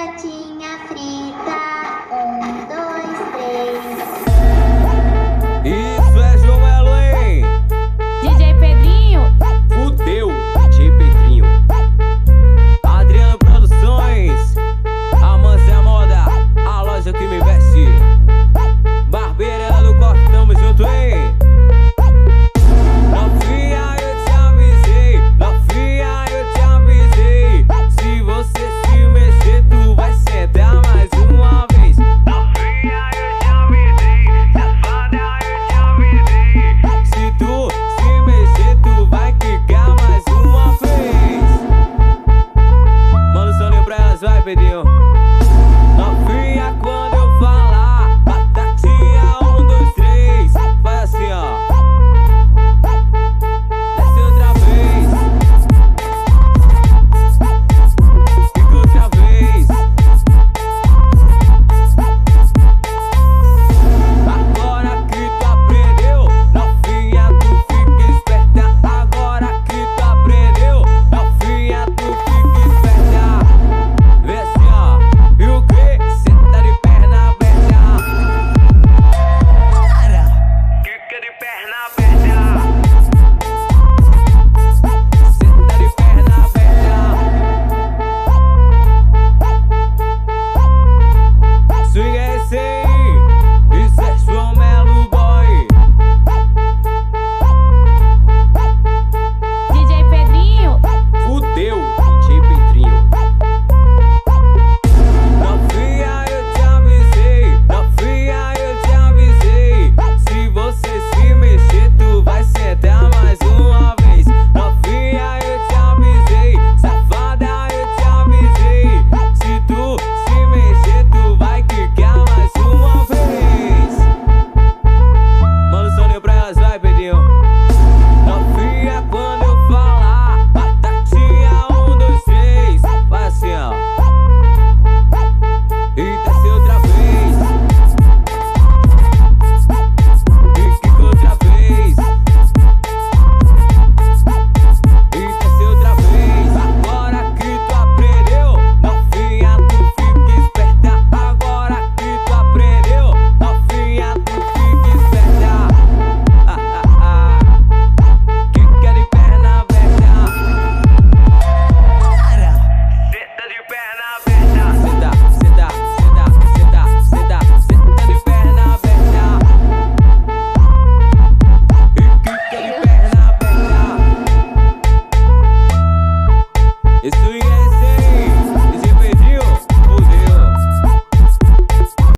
batatinha frita. 1, 2, 3. Isso é João Melo, hein? DJ Pedrinho. Fudeu, DJ Pedrinho. Adriano Produções. A Mansa é a moda, a loja que me veste. Barbeira do corte, tamo junto, hein? Novinha, eu te avisei. Novinha, eu te avisei. Se você se mexer, tu vai sentar mais uma vez. Novinha, eu te avisei. Safada, eu te avisei. Se tu se mexer, tu vai quicar mais uma vez. Manda o soninho pra elas, vai, Pedrinho.